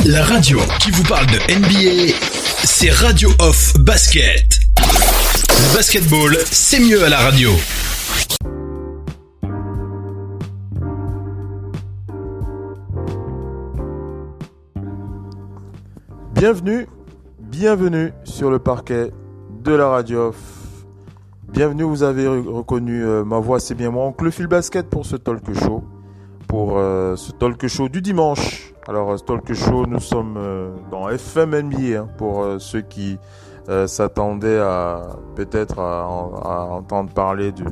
La radio qui vous parle de NBA, c'est Radio Off Basket. Le basketball, c'est mieux à la radio. Bienvenue sur le parquet de la radio Off. Bienvenue, vous avez reconnu ma voix, c'est bien moi, Oncle Phil Basket pour ce talk show. Pour ce talk show du dimanche. Alors, ce talk show, nous sommes dans FM NBA, pour ceux qui s'attendaient peut-être à entendre parler du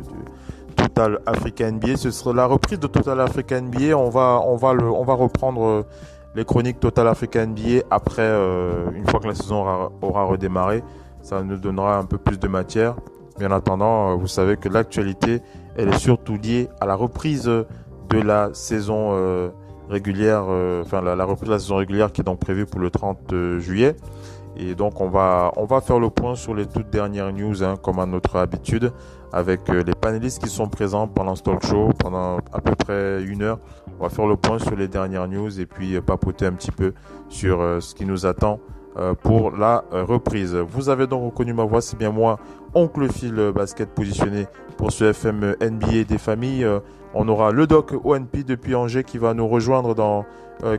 Total Africa NBA. Ce sera la reprise de Total Africa NBA. On va reprendre les chroniques Total Africa NBA après, une fois que la saison aura redémarré. Ça nous donnera un peu plus de matière. Mais en attendant, vous savez que l'actualité, elle est surtout liée à la reprise de la saison régulière, la reprise de la saison régulière qui est donc prévue pour le 30 juillet. Et donc on va faire le point sur les toutes dernières news, comme à notre habitude, avec les panélistes qui sont présents pendant ce talk show, pendant à peu près 1 heure. On va faire le point sur les dernières news et puis papoter un petit peu sur ce qui nous attend pour la reprise. Vous avez donc reconnu ma voix, c'est bien moi, Oncle Phil Basket, positionné pour ce FM NBA des familles. On aura le doc ONP depuis Angers qui va nous rejoindre dans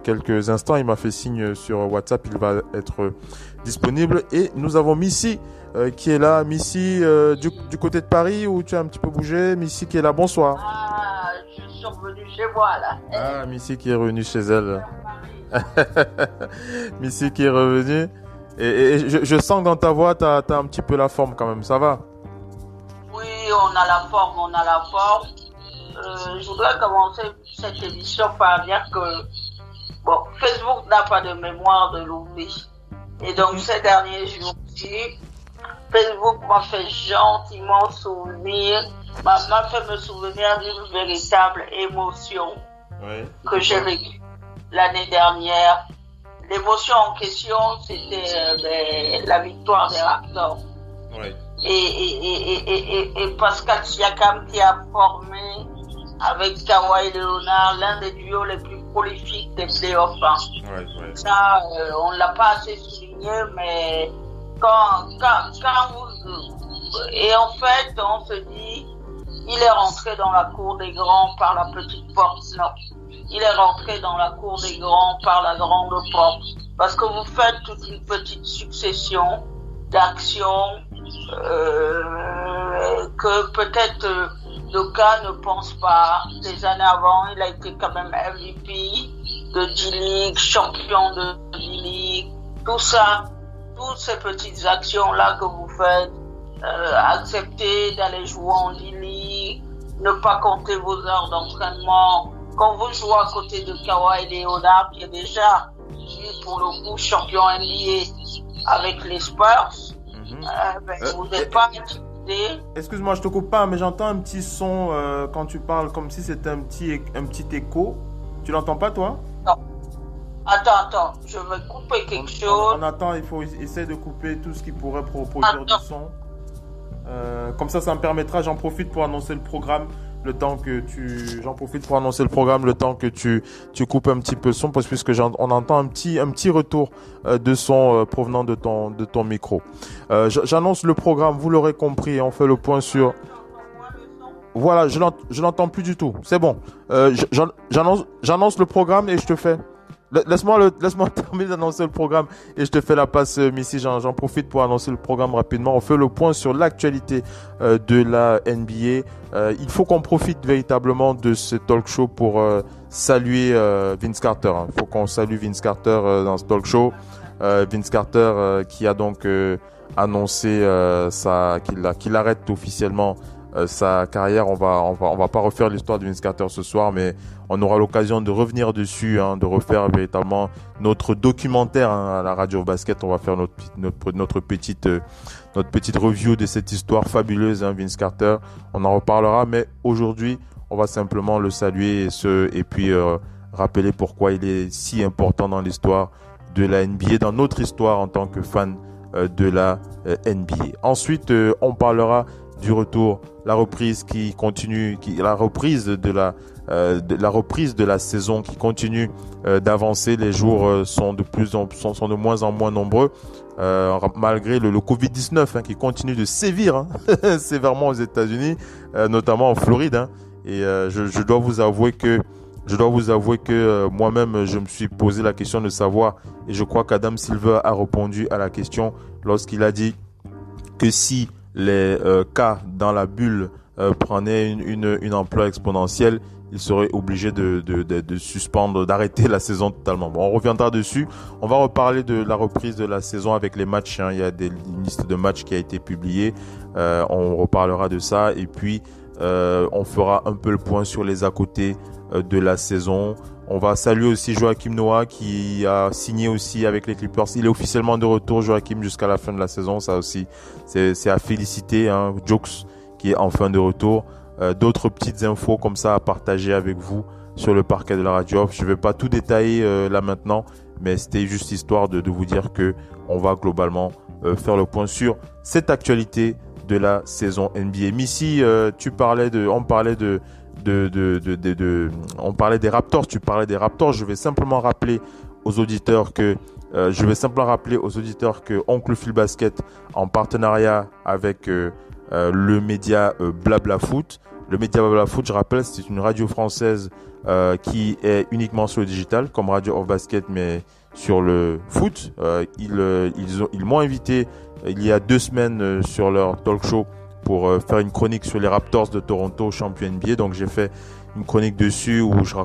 quelques instants. Il m'a fait signe sur WhatsApp, il va être disponible. Et nous avons Missy qui est là. Missy, du côté de Paris où tu as un petit peu bougé. Missy qui est là, bonsoir. Ah, je suis revenue chez moi là. Ah, Missy qui est revenue chez elle. Missy qui est revenue. Et je sens que dans ta voix, t'as un petit peu la forme quand même, ça va? Oui, on a la forme. Je voudrais commencer cette émission par dire que Facebook n'a pas de mémoire de l'oubli. Et donc ces derniers jours-ci, Facebook m'a fait gentiment m'a fait me souvenir d'une véritable émotion que j'ai vécue l'année dernière. L'émotion en question, c'était la victoire des Raptors. Oui. Et Pascal Siakam qui a formé avec Kawhi Leonard l'un des duos les plus prolifiques des playoffs. Ça, on l'a pas assez souligné, mais et en fait, on se dit, il est rentré dans la cour des grands par la petite porte. Non. Il est rentré dans la cour des grands par la grande porte. Parce que vous faites toute une petite succession d'actions que peut-être d'aucuns ne pensent pas. Des années avant, il a été quand même MVP de D-League, champion de D-League. Tout ça, toutes ces petites actions-là que vous faites, accepter d'aller jouer en D-League, ne pas compter vos heures d'entraînement. Quand vous jouez à côté de Kawhi Leonard, qui est déjà, pour le coup, champion NBA avec les Spurs, vous n'êtes pas intimidé. Excuse-moi, je te coupe pas, mais j'entends un petit son quand tu parles, comme si c'était un petit écho. Tu l'entends pas, toi? Non. Attends, je vais couper quelque chose. On attend, il faut essayer de couper tout ce qui pourrait produire du son. Comme ça me permettra, j'en profite pour annoncer le programme. J'en profite pour annoncer le programme le temps que tu coupes un petit peu le son, puisque on entend un petit retour de son provenant de ton micro. J'annonce le programme, vous l'aurez compris, on fait le point sur. Voilà, je l'entends plus du tout. C'est bon. J'annonce le programme et je te fais. Laisse-moi terminer d'annoncer le programme et je te fais la passe, Missy. J'en profite pour annoncer le programme rapidement. On fait le point sur l'actualité de la NBA. Il faut qu'on profite véritablement de ce talk show pour saluer Vince Carter. Il faut qu'on salue Vince Carter dans ce talk show. Vince Carter qui a donc annoncé qu'il arrête officiellement sa carrière. On va pas refaire l'histoire de Vince Carter ce soir, mais on aura l'occasion de revenir dessus, de refaire véritablement notre documentaire à la Radio Basket. On va faire notre petite review de cette histoire fabuleuse, Vince Carter. On en reparlera, mais aujourd'hui, on va simplement le saluer et puis rappeler pourquoi il est si important dans l'histoire de la NBA, dans notre histoire en tant que fan de la NBA. Ensuite, on parlera du retour, la reprise qui continue, la reprise de la saison qui continue d'avancer. Les jours sont de moins en moins nombreux, malgré le Covid-19 qui continue de sévir sévèrement aux États-Unis, notamment en Floride. Et je dois vous avouer que moi-même, je me suis posé la question de savoir, et je crois qu'Adam Silver a répondu à la question lorsqu'il a dit que si les cas dans la bulle prenaient une ampleur exponentielle, il serait obligé de suspendre, d'arrêter la saison totalement. Bon, on reviendra dessus. On va reparler de la reprise de la saison avec les matchs. Il y a une liste de matchs qui a été publiée. On reparlera de ça. Et puis, on fera un peu le point sur les à côté de la saison. On va saluer aussi Joachim Noah qui a signé aussi avec les Clippers. Il est officiellement de retour, Joachim, jusqu'à la fin de la saison. Ça aussi, c'est à féliciter. Jokes qui est enfin de retour. D'autres petites infos comme ça à partager avec vous sur le parquet de la radio. Je ne vais pas tout détailler là maintenant, mais c'était juste histoire de vous dire que on va globalement faire le point sur cette actualité de la saison NBA. Missy, on parlait des Raptors. Tu parlais des Raptors. Je vais simplement rappeler aux auditeurs que Oncle Phil Basket, en partenariat avec le média Blabla Foot. Le média Blabla Foot, je rappelle, c'est une radio française qui est uniquement sur le digital, comme Radio of Basket, mais sur le foot. Ils m'ont invité il y a 2 semaines sur leur talk show pour faire une chronique sur les Raptors de Toronto, champion NBA. Donc j'ai fait une chronique dessus où je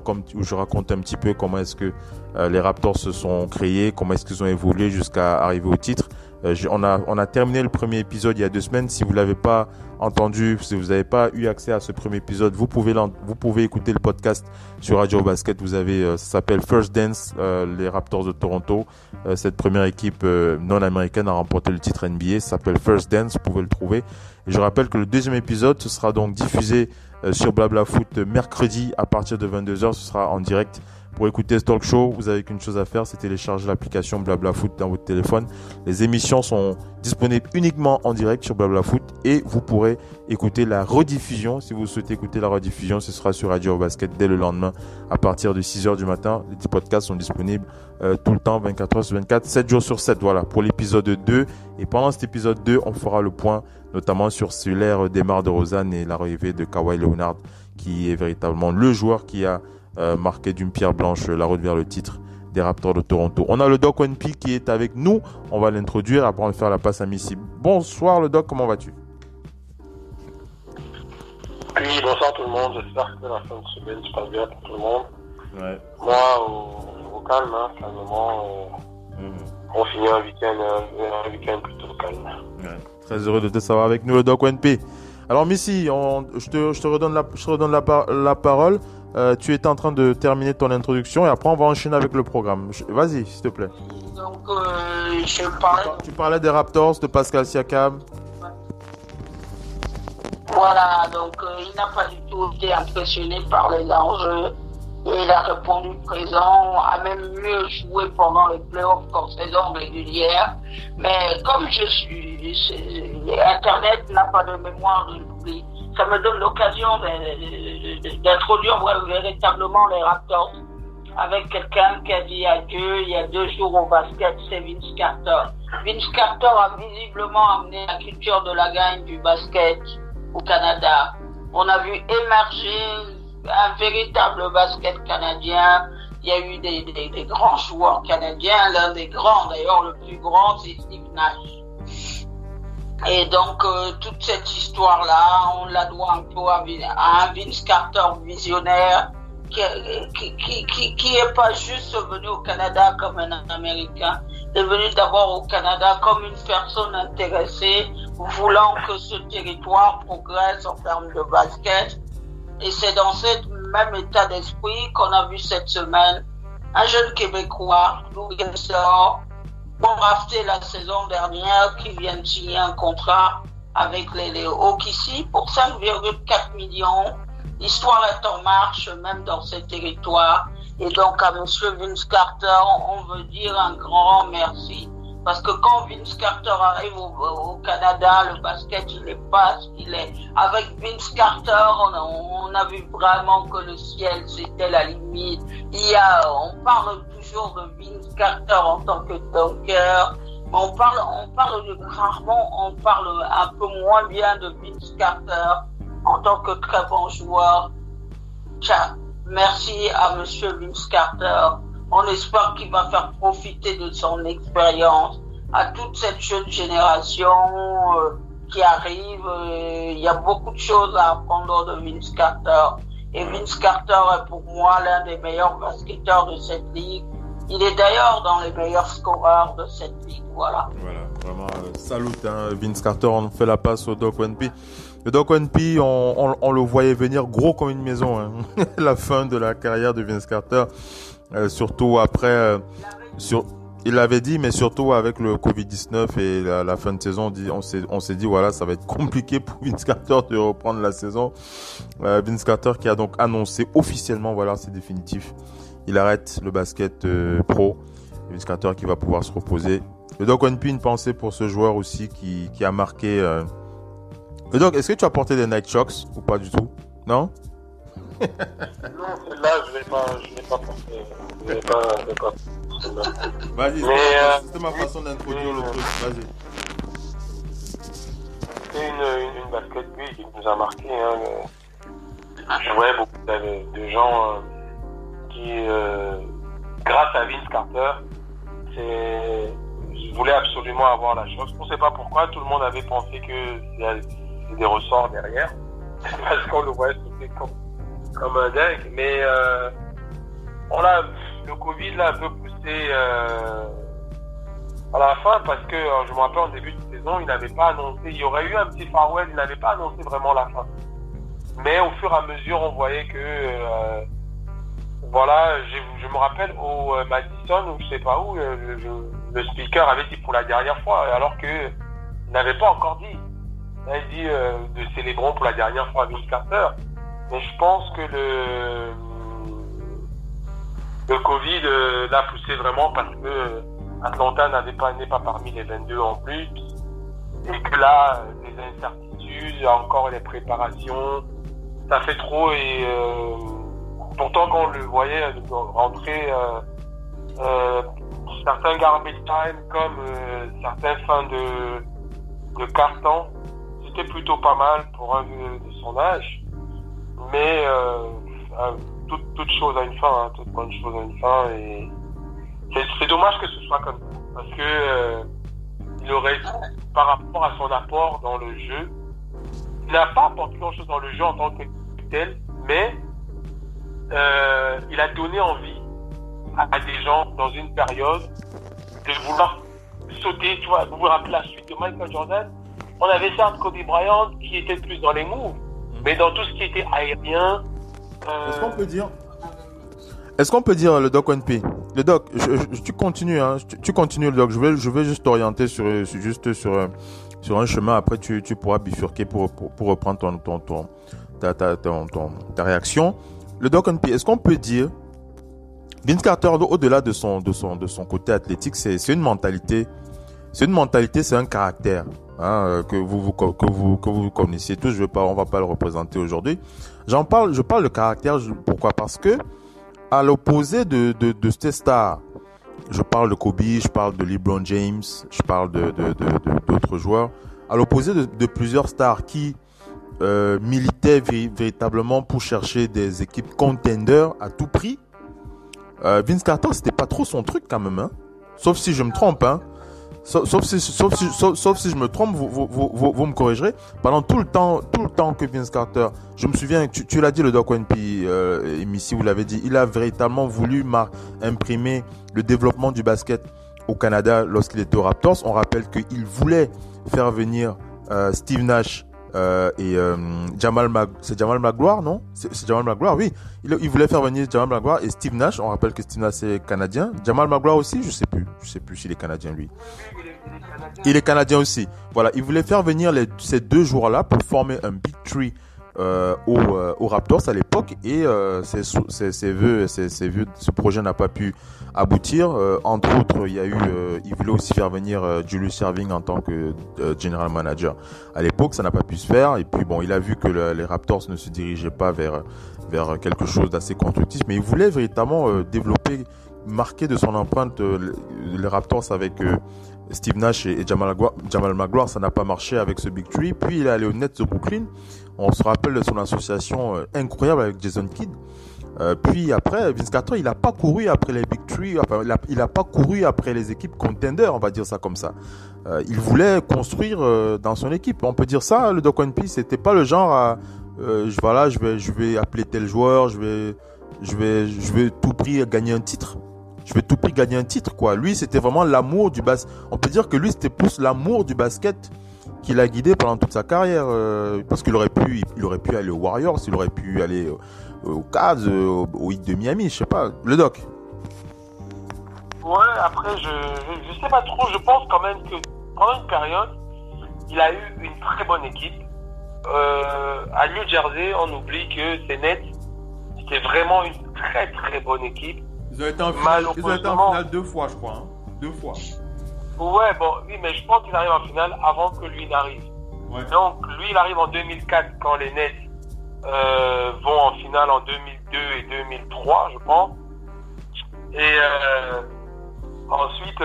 raconte un petit peu comment est-ce que les Raptors se sont créés, comment est-ce qu'ils ont évolué jusqu'à arriver au titre. On a terminé le premier épisode il y a 2 semaines. Si vous l'avez pas entendu, si vous n'avez pas eu accès à ce premier épisode, vous pouvez écouter le podcast sur Radio Basket. Vous avez, ça s'appelle First Dance, les Raptors de Toronto. Cette première équipe non américaine a remporté le titre NBA. Ça s'appelle First Dance. Vous pouvez le trouver. Et je rappelle que le 2e épisode, ce sera donc diffusé sur Blabla Foot mercredi à partir de 22h. Ce sera en direct. Pour écouter ce talk show, vous avez qu'une chose à faire, c'est télécharger l'application Blabla Foot dans votre téléphone. Les émissions sont disponibles uniquement en direct sur Blabla Foot et vous pourrez écouter la rediffusion. Si vous souhaitez écouter la rediffusion, ce sera sur Radio Basket dès le lendemain à partir de 6h du matin. Les podcasts sont disponibles tout le temps, 24h sur 24, 7 jours sur 7. Voilà, pour l'épisode 2. Et pendant cet épisode 2, on fera le point notamment sur l'ère DeMar DeRozan et l'arrivée de Kawhi Leonard, qui est véritablement le joueur qui a marqué d'une pierre blanche la route vers le titre des Raptors de Toronto. On a le Doc ONP qui est avec nous. On va l'introduire. Après, on va faire la passe à Missy. Bonsoir le Doc, comment vas-tu? Oui, bonsoir tout le monde. J'espère que la fin de semaine se passe bien pour tout le monde. Ouais. Moi, au calme, calmement. On finit un week-end plutôt calme. Ouais. Très heureux de te savoir avec nous, le Doc ONP. Alors Missy, je te redonne la parole. Tu étais en train de terminer ton introduction et après on va enchaîner avec le programme. Vas-y, s'il te plaît. Donc, je parlais... Tu parlais des Raptors, de Pascal Siakam. Voilà, donc il n'a pas du tout été impressionné par les enjeux. Et il a répondu présent, a même mieux joué pendant les playoffs qu'en saison régulière. Mais comme Internet n'a pas de mémoire de l'oubli, ça me donne l'occasion d'introduire véritablement les Raptors avec quelqu'un qui a dit adieu il y a 2 jours au basket, c'est Vince Carter. Vince Carter a visiblement amené la culture de la gagne du basket au Canada. On a vu émerger un véritable basket canadien. Il y a eu des grands joueurs canadiens. L'un des grands, d'ailleurs le plus grand, c'est Steve Nash. Et donc toute cette histoire-là, on la doit un peu à un Vince Carter visionnaire qui est pas juste venu au Canada comme un Américain. Il est venu d'abord au Canada comme une personne intéressée, voulant que ce territoire progresse en termes de basket. Et c'est dans ce même état d'esprit qu'on a vu cette semaine un jeune Québécois, Louis Gensor, drafté la saison dernière, qui vient de signer un contrat avec les OKC pour 5,4 millions. L'histoire est en marche, même dans ces territoires. Et donc, à monsieur Vince Carter, on veut dire un grand merci Parce que quand Vince Carter arrive au Canada, le basket, il n'est pas ce qu'il est. Avec Vince Carter, on a vu vraiment que le ciel, c'était la limite. On parle toujours de Vince Carter en tant que dunker. Rarement, on parle un peu moins bien de Vince Carter en tant que très bon joueur. Merci à monsieur Vince Carter. On espère qu'il va faire profiter de son expérience à toute cette jeune génération qui arrive. Il y a beaucoup de choses à apprendre de Vince Carter. Et Vince Carter est pour moi l'un des meilleurs basketteurs de cette ligue. Il est d'ailleurs dans les meilleurs scoreurs de cette ligue. Voilà, vraiment, salut Vince Carter. On fait la passe au Doc One P. Le Doc One P, on le voyait venir gros comme une maison. Hein. La fin de la carrière de Vince Carter. Surtout après, il l'avait dit, mais surtout avec le Covid-19 et la fin de saison, on s'est dit voilà, ça va être compliqué pour Vince Carter de reprendre la saison. Vince Carter qui a donc annoncé officiellement, voilà, c'est définitif, il arrête le basket pro. Vince Carter qui va pouvoir se reposer. Le Doc One P, une pensée pour ce joueur aussi qui a marqué. Le Doc, est-ce que tu as porté des Nike Shox ou pas du tout? Non? Non, celle-là, je l'ai pas porté. Je l'ai pas. Vas-y, c'était ma façon d'introduire le truc. Vas-y. C'est une basket, oui, qui nous a marqué. Je voyais beaucoup de gens qui, grâce à Vince Carter, je voulais absolument avoir la chose. On ne sait pas pourquoi, tout le monde avait pensé que c'est des ressorts derrière. Parce qu'on le voyait sauter comme un dingue, mais le Covid l'a un peu poussé à la fin parce que je me rappelle en début de saison, il n'avait pas annoncé, il y aurait eu un petit farewell, il n'avait pas annoncé vraiment la fin. Mais au fur et à mesure, on voyait que je me rappelle au Madison ou je sais pas où, le speaker avait dit pour la dernière fois, alors que il n'avait pas encore dit. Il avait dit de célébrons pour la dernière fois à Vince Carter. Mais je pense que le Covid l'a poussé vraiment parce que Atlanta n'est pas parmi les 22 en plus. Et que là, les incertitudes, encore les préparations, ça fait trop. Et pourtant, quand on le voyait rentrer certains garbage time comme certains fins de carton, c'était plutôt pas mal pour un de son âge. Mais toute chose a une fin, toute bonne chose a une fin, et c'est dommage que ce soit comme ça, parce que il aurait, par rapport à son apport dans le jeu, il n'a pas apporté grand chose dans le jeu en tant que tel, mais il a donné envie à des gens dans une période de vouloir sauter, tu vois, vous vous rappelez la suite de Michael Jordan, on avait certes Kobe Bryant qui était plus dans les moves, mais dans tout ce qui était aérien. Est-ce qu'on peut dire le Doc One P? Le Doc, tu continues, hein. Tu continues le Doc. Je vais juste t'orienter sur un chemin. Après, tu pourras bifurquer pour reprendre ta réaction. Le Doc One P, est-ce qu'on peut dire Vince Carter, au-delà de son côté athlétique, c'est une mentalité. C'est une mentalité, c'est un caractère. Hein, que vous connaissiez tous, on va pas le représenter aujourd'hui. Je parle de caractère, pourquoi? Parce que, à l'opposé de ces stars, je parle de Kobe, je parle de LeBron James, je parle d'autres joueurs, à l'opposé de plusieurs stars qui, militaient véritablement pour chercher des équipes contenders à tout prix, Vince Carter, c'était pas trop son truc quand même, hein. Sauf si je me trompe, hein. Sauf si je me trompe, vous me corrigerez. Pendant tout le temps que Vince Carter, je me souviens, tu l'as dit, le Doc One P, Missy, vous l'avez dit, il a véritablement voulu imprimer le développement du basket au Canada lorsqu'il était aux Raptors. On rappelle qu'il voulait faire venir Steve Nash et c'est Jamal Magloire, non? C'est Jamal Magloire, oui. Il voulait faire venir Jamal Magloire et Steve Nash. On rappelle que Steve Nash est canadien. Jamal Magloire aussi, je sais plus s'il est canadien, lui. Il est canadien aussi. Voilà, il voulait faire venir ces deux joueurs-là pour former un Big Three aux Raptors à l'époque, et ce projet n'a pas pu aboutir. Entre autres, il voulait aussi faire venir Julius Erving en tant que general manager. À l'époque, ça n'a pas pu se faire, et puis bon, il a vu que les Raptors ne se dirigeaient pas vers quelque chose d'assez constructif, mais il voulait véritablement développer, marquer de son empreinte les Raptors avec Steve Nash et Jamal Magloire. Ça n'a pas marché avec ce Big Three. Puis il est allé aux Nets de Brooklyn. On se rappelle de son association incroyable avec Jason Kidd. Puis après, Vince Carter, il a pas couru après les Big Three. Enfin, il a pas couru après les équipes contenders, on va dire ça comme ça. Il voulait construire dans son équipe. On peut dire ça. Le Doc One Piece, c'était pas le genre à je vais appeler tel joueur, je vais tout prix gagner un titre. Je vais tout prix gagner un titre, quoi. Lui, c'était vraiment l'amour du basket. On peut dire que lui, c'était plus l'amour du basket qui l'a guidé pendant toute sa carrière. Parce qu'il aurait pu aller aux Warriors, il aurait pu aller aux Cavs, au Heat de Miami, je sais pas. Le Doc. Ouais, après, je sais pas trop. Je pense quand même que pendant une période, il a eu une très bonne équipe. À New Jersey, on oublie que ces Nets, c'était vraiment une très très bonne équipe. Ils ont été en finale 2 fois, je crois. 2 fois. Ouais, bon, oui, mais je pense qu'il arrive en finale avant que lui n'arrive. Ouais. Donc, lui, il arrive en 2004 quand les Nets vont en finale en 2002 et 2003, je pense. Et ensuite,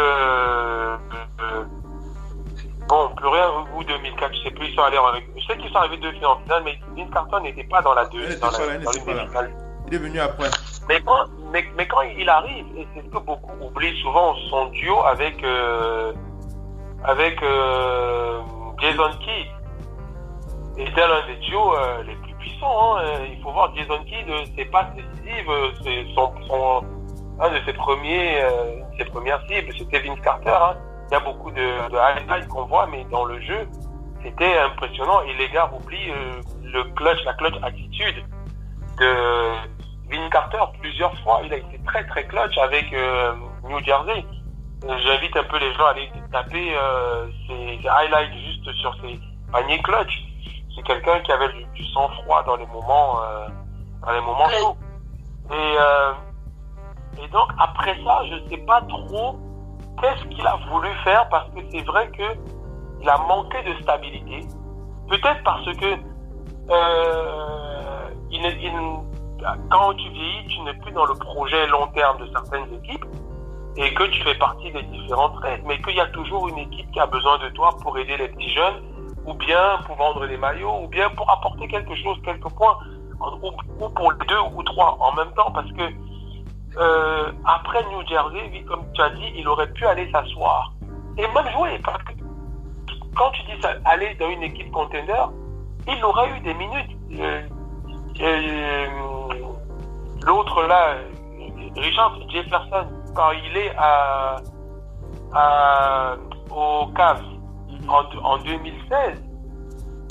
bon, plus rien, ou 2004, je sais plus, ils sont allés je sais qu'ils sont arrivés 2 finales en finale, mais Vince Carter n'était pas dans la 2, dans la finale. Il est venu après. Mais quand il arrive, et c'est ce que beaucoup oublient souvent, son duo avec Jason Kidd était l'un des duos les plus puissants. Il faut voir, Jason Kidd, c'est pas décisif, c'est un de ses premières cibles, c'était Vince Carter. Il y a beaucoup de highlights qu'on voit, mais dans le jeu, c'était impressionnant. Et les gars oublient la clutch attitude de Vince Carter. Plusieurs fois, il a été très très clutch avec New Jersey. J'invite un peu les gens à aller taper ses highlights juste sur ses paniers clutch. C'est quelqu'un qui avait du sang-froid dans les moments chauds. Et donc après ça, je sais pas trop qu'est-ce qu'il a voulu faire, parce que c'est vrai que il a manqué de stabilité. Peut-être parce que quand tu vieillis, tu n'es plus dans le projet long terme de certaines équipes et que tu fais partie des différentes raids, mais qu'il y a toujours une équipe qui a besoin de toi pour aider les petits jeunes, ou bien pour vendre des maillots, ou bien pour apporter quelque chose, quelques points, ou pour les 2 ou 3 en même temps, parce que après New Jersey, oui, comme tu as dit, il aurait pu aller s'asseoir et même jouer, parce que quand tu dis ça, aller dans une équipe contender, il aurait eu des minutes. L'autre là, Richard Jefferson, quand il est aux Cavs en 2016,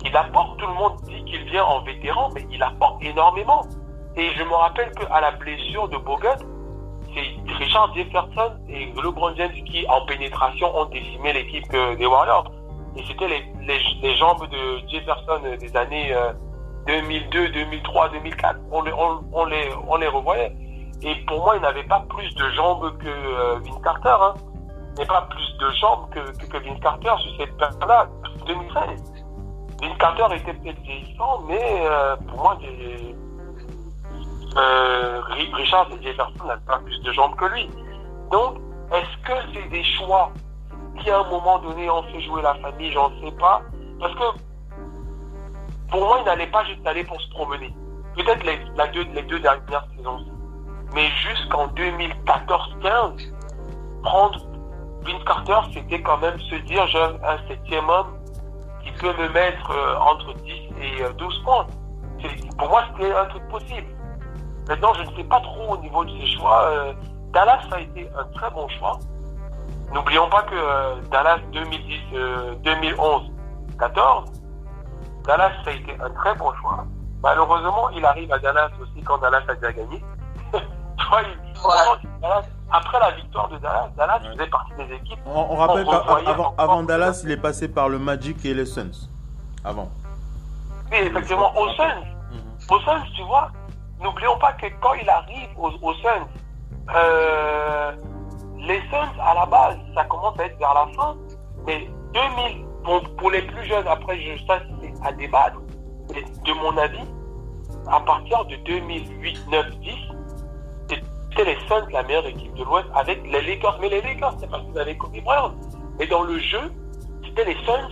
il apporte, tout le monde dit qu'il vient en vétéran, mais il apporte énormément. Et je me rappelle qu'à la blessure de Bogut, c'est Richard Jefferson et LeBron James qui, en pénétration, ont décimé l'équipe des Warriors. Et c'était les jambes de Jefferson des années 2002, 2003, 2004. On les revoyait. Et pour moi, il n'avait pas plus de jambes que Vince Carter. Il n'avait pas plus de jambes que Vince Carter sur cette période-là, 2013. Vince Carter était peut-être vieillissant, mais pour moi, Richard Jefferson n'a pas plus de jambes que lui. Donc, est-ce que c'est des choix qui à un moment donné ont fait jouer la famille? J'en sais pas. Parce que pour moi, il n'allait pas juste aller pour se promener. Peut-être les deux dernières saisons. Mais jusqu'en 2014-15, prendre Vince Carter, c'était quand même se dire, j'ai un 7e homme qui peut me mettre entre 10 et 12 points. Pour moi, c'était un truc possible. Maintenant, je ne sais pas trop au niveau de ses choix. Dallas a été un très bon choix. N'oublions pas que Dallas 2011-14, Dallas a été un très bon choix. Malheureusement, il arrive à Dallas aussi quand Dallas a déjà gagné. Après la victoire de Dallas faisait partie des équipes. On rappelle qu'avant Dallas, il est passé par le Magic et les Suns. Avant. Oui, effectivement, aux Suns, tu vois, n'oublions pas que quand il arrive aux Suns, les Suns, à la base, ça commence à être vers la fin, mais 2000, pour les plus jeunes, après, ça, c'est à débattre, mais de mon avis, à partir de 2008, 9, 10, c'était les Suns la meilleure équipe de l'Ouest avec les Lakers. Mais les Lakers, c'est parce qu'ils avaient Kobe Bryant. Et dans le jeu, c'était les Suns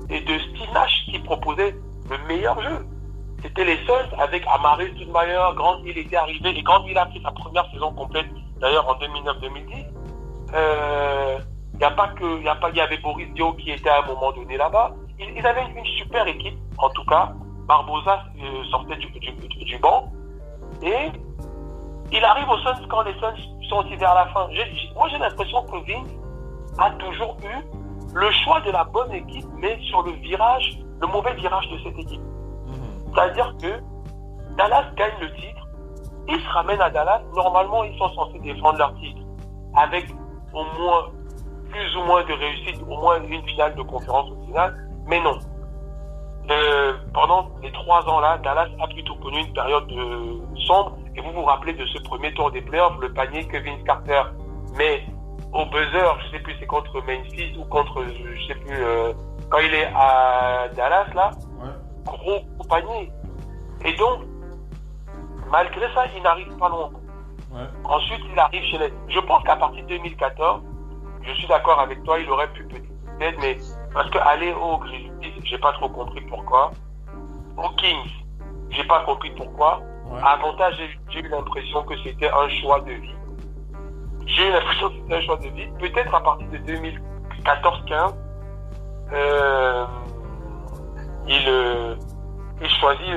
et de Steve Nash qui proposaient le meilleur jeu. C'était les Suns avec Amari Stoudemire, Grant Hill était arrivé, et Grant Hill a fait sa première saison complète, d'ailleurs en 2009-2010. Il y avait Boris Dio qui était à un moment donné là-bas. Ils avaient une super équipe, en tout cas. Barbosa sortait du banc. Et il arrive aux Suns quand les Suns sont aussi vers la fin. Moi, j'ai l'impression que Vince a toujours eu le choix de la bonne équipe, mais sur le mauvais virage de cette équipe. C'est-à-dire que Dallas gagne le titre, ils se ramènent à Dallas, normalement ils sont censés défendre leur titre, avec au moins, plus ou moins de réussite, au moins une finale de conférence au final, mais non. Pendant les 3 ans là, Dallas a plutôt connu une période sombre, et vous vous rappelez de ce premier tour des playoffs, le panier que Vince Carter met au buzzer, je sais plus c'est contre Memphis ou contre, je sais plus, quand il est à Dallas là, gros panier. Et donc, malgré ça, il n'arrive pas loin. Ensuite, il arrive chez les... Je pense qu'à partir de 2014, je suis d'accord avec toi, il aurait pu peut-être, mais parce qu'aller aux Grizzlies, j'ai pas trop compris pourquoi. Aux Kings, j'ai pas compris pourquoi. Avantage, j'ai eu l'impression que c'était un choix de vie. J'ai eu l'impression que c'était un choix de vie. Peut-être à partir de 2014-15, il choisit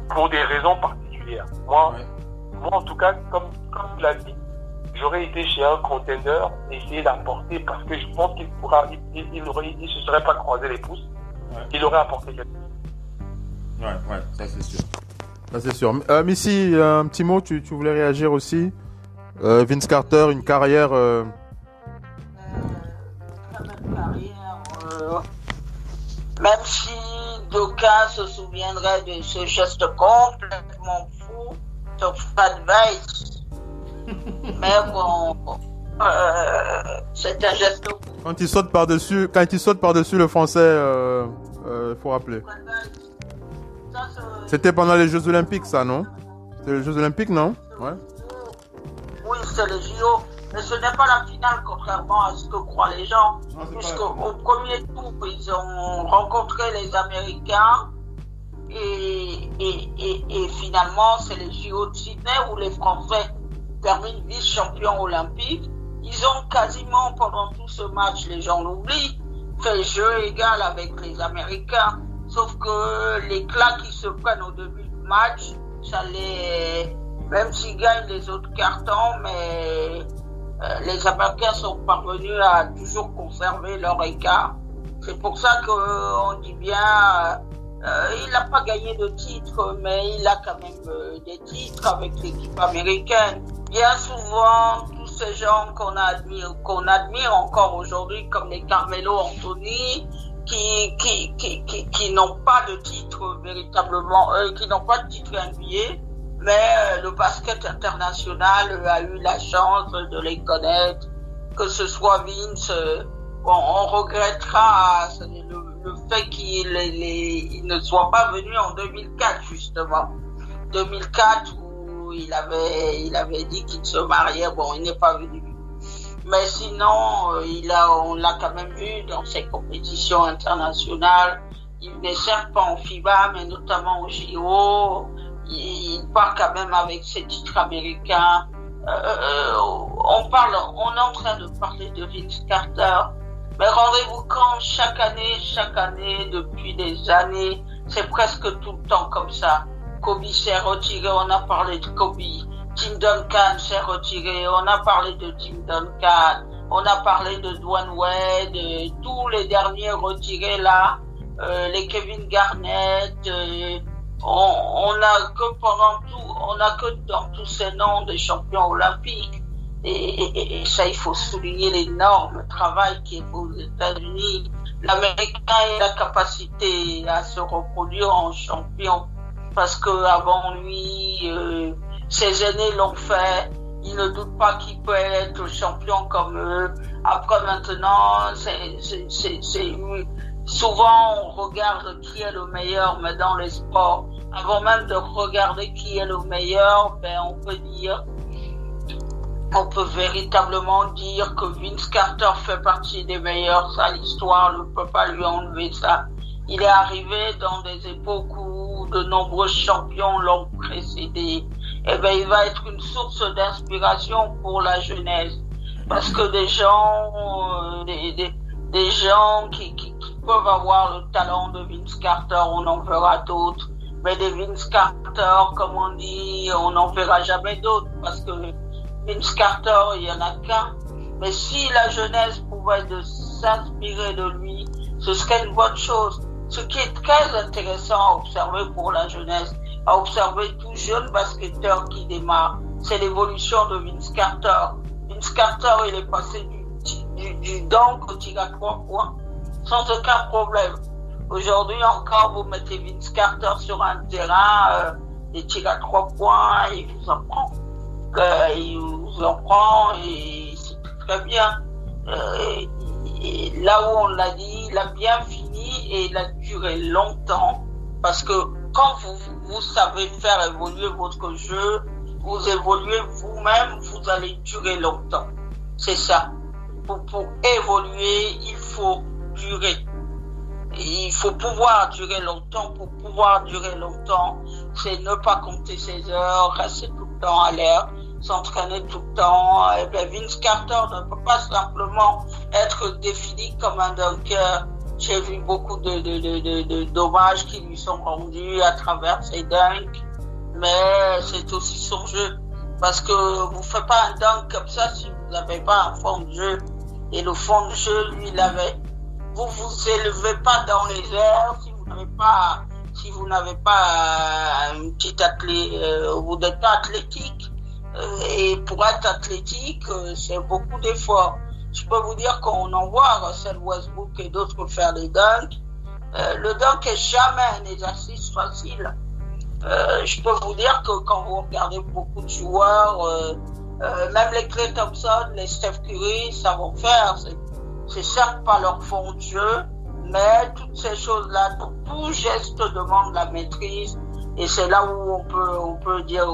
pour des raisons particulières. Moi, en tout cas, comme tu l'as dit, j'aurais été chez un contender, essayer d'apporter, parce que je pense qu'il se serait pas croisé les pouces. Il aurait apporté quelque chose. Ça c'est sûr. Ça c'est sûr. Missy, un petit mot, tu voulais réagir aussi. Vince Carter, une carrière. Même si d'aucuns se souviendraient de ce geste complètement fou sur Fat Vice, mais bon, c'est un geste fou. Quand il saute par-dessus le français, faut rappeler. C'était pendant les Jeux Olympiques, ça, non? C'était les Jeux Olympiques, non? Ouais. Oui, c'est les JO. Mais ce n'est pas la finale, contrairement à ce que croient les gens. Puisqu'au premier tour, ils ont rencontré les Américains. Et finalement, c'est les JO de Sydney où les Français terminent vice-champions olympiques. Ils ont quasiment, pendant tout ce match, les gens l'oublient, fait jeu égal avec les Américains. Sauf que les claques qu'ils se prennent au début du match, même s'ils gagnent les autres cartons, mais les Américains sont parvenus à toujours conserver leur écart. C'est pour ça qu'on dit bien, il n'a pas gagné de titre, mais il a quand même des titres avec l'équipe américaine. Bien souvent, tous ces gens qu'on admire encore aujourd'hui, comme les Carmelo Anthony, qui n'ont pas de titre véritablement, qui n'ont pas de titre NBA, mais le basket international a eu la chance de les connaître, que ce soit Vince. On regrettera le fait qu'il ne soit pas venu en 2004, justement. 2004 où il avait dit qu'il se mariait, bon, il n'est pas venu. Mais sinon, on l'a quand même vu dans ses compétitions internationales. Il n'est certes pas en FIBA, mais notamment au JO. Il part quand même avec ses titres américains. On est en train de parler de Vince Carter. Mais rendez-vous compte, chaque année, depuis des années, c'est presque tout le temps comme ça. Kobe s'est retiré, on a parlé de Kobe. Tim Duncan s'est retiré, on a parlé de Tim Duncan. On a parlé de Dwayne Wade, tous les derniers retirés là, les Kevin Garnett. On a que dans tous ces noms des champions olympiques. Et ça, il faut souligner l'énorme travail qui est fait aux États-Unis l'Américain a la capacité à se reproduire en champion parce que avant lui, ses aînés l'ont fait. Il ne doute pas qu'il peut être champion comme eux. Après maintenant, souvent on regarde qui est le meilleur, mais dans les sports, avant même de regarder qui est le meilleur, on peut véritablement dire que Vince Carter fait partie des meilleurs. Ça, l'histoire ne peut pas lui enlever ça. Il est arrivé dans des époques où de nombreux champions l'ont précédé. Eh ben, il va être une source d'inspiration pour la jeunesse. Parce que des gens qui peuvent avoir le talent de Vince Carter, on en verra d'autres. Mais des Vince Carter, comme on dit, on n'en verra jamais d'autres. Parce que Vince Carter, il y en a qu'un. Mais si la jeunesse pouvait s'inspirer de lui, ce serait une bonne chose. Ce qui est très intéressant à observer pour la jeunesse, à observer tout jeune basketteur qui démarre, c'est l'évolution de Vince Carter. Vince Carter, il est passé du dunk au tir à 3 points sans aucun problème. Aujourd'hui encore, vous mettez Vince Carter sur un terrain, des tirs à 3 points, il vous en prend. Il vous en prend et c'est très bien. Et là où on l'a dit, il a bien fini et il a duré longtemps parce que quand vous savez faire évoluer votre jeu, vous évoluez vous-même, vous allez durer longtemps. C'est ça. Pour évoluer, il faut durer. Et il faut pouvoir durer longtemps. Pour pouvoir durer longtemps, c'est ne pas compter ses heures, rester tout le temps à l'air, s'entraîner tout le temps. Et bien, Vince Carter ne peut pas simplement être défini comme un dunker. J'ai vu beaucoup de dommages qui lui sont rendus à travers ses dunks, mais c'est aussi son jeu. Parce que vous faites pas un dunk comme ça si vous n'avez pas un fond de jeu. Et le fond de jeu, lui, il avait. Vous vous élevez pas dans les airs si vous n'avez pas une petite vous n'êtes pas athlétique. Et pour être athlétique, c'est beaucoup d'efforts. Je peux vous dire qu'on en voit Russell Westbrook et d'autres faire des dunks. Le dunk est jamais un exercice facile. Je peux vous dire que quand vous regardez beaucoup de joueurs, même les Klay Thompson, les Steph Curry, ça va faire. C'est certes pas leur fond de jeu, mais toutes ces choses-là, tout geste demande la maîtrise. Et c'est là où on peut dire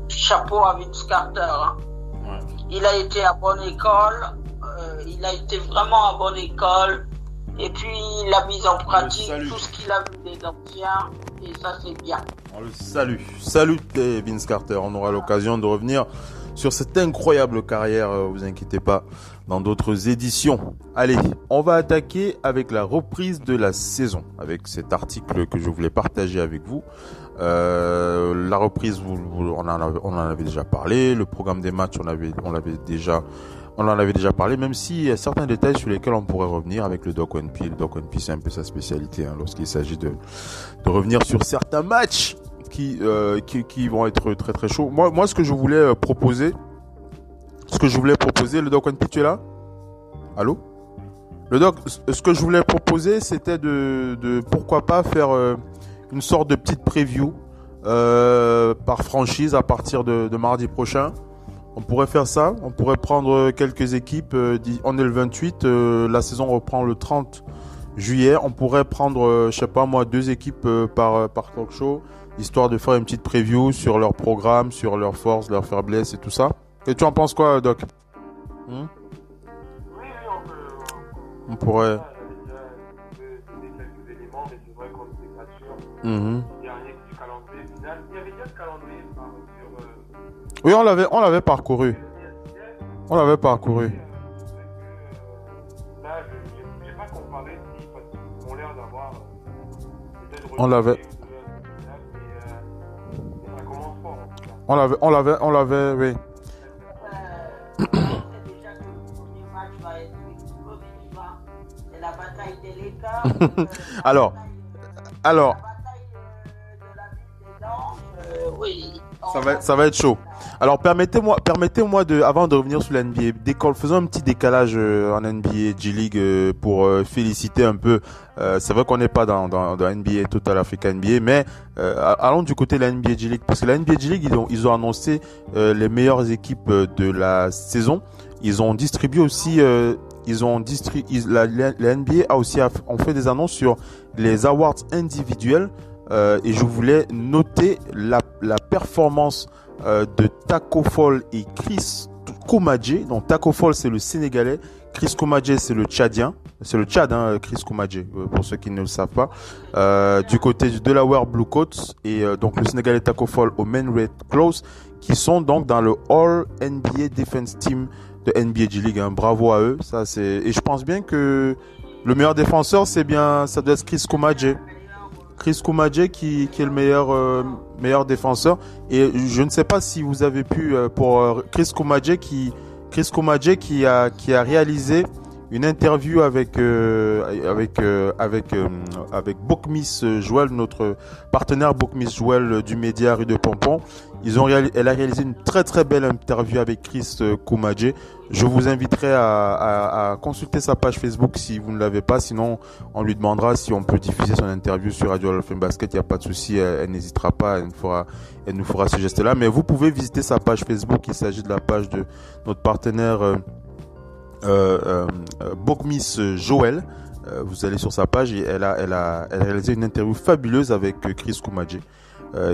chapeau à Vince Carter. Hein. Ouais. Il a été à bonne école. Il a été vraiment à bonne école et puis il a mis en pratique tout ce qu'il a vu des anciens et ça c'est bien. On le salue. Salut Vince Carter, on aura l'occasion de revenir sur cette incroyable carrière, vous inquiétez pas, dans d'autres éditions. Allez, on va attaquer avec la reprise de la saison, avec cet article que je voulais partager avec vous. La reprise, on en avait déjà parlé, le programme des matchs, on en avait déjà parlé, même s'il y a certains détails sur lesquels on pourrait revenir avec le Doc One P. Le Doc One P, c'est un peu sa spécialité, hein, lorsqu'il s'agit de revenir sur certains matchs qui vont être très très chauds. Moi, ce que je voulais proposer, le Doc One P, tu es là? Allô? Le Doc, ce que je voulais proposer, c'était de pourquoi pas faire une sorte de petite preview par franchise à partir de mardi prochain. On pourrait faire ça, on pourrait prendre quelques équipes, on est le 28, la saison reprend le 30 juillet, on pourrait prendre, je sais pas moi, 2 équipes par talk show, histoire de faire une petite preview sur leur programme, sur leurs forces, leurs faiblesses et tout ça. Et tu en penses quoi, Doc? Oui, on pourrait... quelques éléments, mais c'est vrai qu'on n'était pas sûr. Il y a rien du calendrier final. Il y avait déjà le calendrier sur... Oui, on l'avait parcouru. On l'avait parcouru. Là, je n'ai pas comparé si, parce qu'ils ont l'air d'avoir peut-être... On l'avait... ça commence fort, en tout cas. On l'avait, oui. C'est déjà que le premier match va être explosif. C'est la bataille des Lakers. Alors... La bataille de la ville des Anges, oui. Ça va être chaud. Alors permettez-moi avant de revenir sur la NBA, faisons un petit décalage en NBA G-League pour féliciter un peu. C'est vrai qu'on n'est pas dans NBA Total Africa NBA, mais allons du côté de la NBA G-League, parce que la NBA G-League ils ont annoncé les meilleures équipes de la saison. Ils ont distribué aussi la NBA a aussi on fait des annonces sur les awards individuels et je voulais noter la performance de Taco Fall et Chris Koumadje. Donc Taco Fall c'est le Sénégalais, Chris Koumadje c'est le Tchadien. C'est le Tchad, Chris Koumadje, pour ceux qui ne le savent pas. Du côté du Delaware Blue Coats et donc le Sénégalais Taco Fall au Men Red Claws, qui sont donc dans le All NBA Defense Team de NBA G-League. Bravo à eux. Et je pense bien que le meilleur défenseur, ça doit être Chris Koumadje. Chris Koumadje qui est le meilleur défenseur. Et je ne sais pas si vous avez pu pour Chris Koumadje qui a réalisé une interview avec Bookmis Joël, notre partenaire Bookmis Joël du média Rue de Pompon. Elle a réalisé une très très belle interview avec Chris Koumadje. Je vous inviterai à consulter sa page Facebook si vous ne l'avez pas. Sinon, on lui demandera si on peut diffuser son interview sur Radio Hall of Fame Basket. Il n'y a pas de souci. Elle n'hésitera pas. Elle nous fera ce geste-là. Mais vous pouvez visiter sa page Facebook. Il s'agit de la page de notre partenaire Bookmis Joël. Vous allez sur sa page et elle a réalisé une interview fabuleuse avec Chris Koumadje.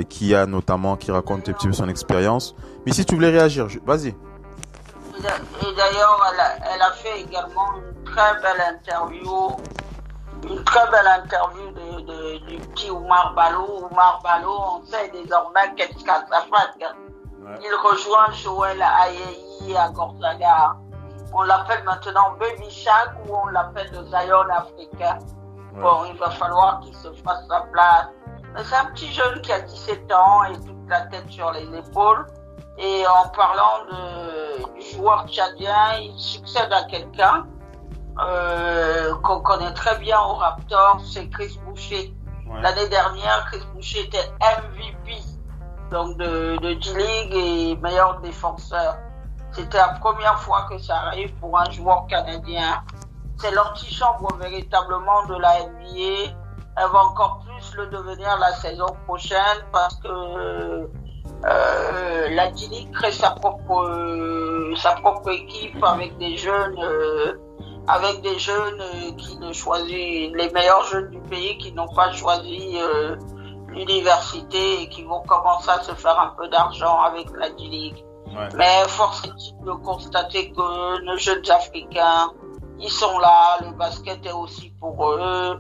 Qui raconte un petit peu son expérience. Mais si tu voulais réagir, vas-y. Et d'ailleurs, elle a fait également une très belle interview du petit Oumar Ballo. Oumar Ballo, on sait désormais qu'est-ce qu'à sa fac. Ouais. Il rejoint Joël Ayeyi à Gorzaga. On l'appelle maintenant Baby Shaq ou on l'appelle le Zion africain. Ouais. Bon, il va falloir qu'il se fasse sa place. C'est un petit jeune qui a 17 ans et toute la tête sur les épaules. Et en parlant du joueur tchadien, il succède à quelqu'un qu'on connaît très bien au Raptors, c'est Chris Boucher. Ouais. L'année dernière, Chris Boucher était MVP donc de G-League et meilleur défenseur. C'était la première fois que ça arrive pour un joueur canadien. C'est l'antichambre véritablement de la NBA. Elle va encore plus le devenir la saison prochaine parce que la G-League crée sa propre équipe avec des jeunes qui ne choisissent les meilleurs jeunes du pays qui n'ont pas choisi l'université et qui vont commencer à se faire un peu d'argent avec la G-League. Ouais. Mais force est de constater que nos jeunes Africains, ils sont là, le basket est aussi pour eux.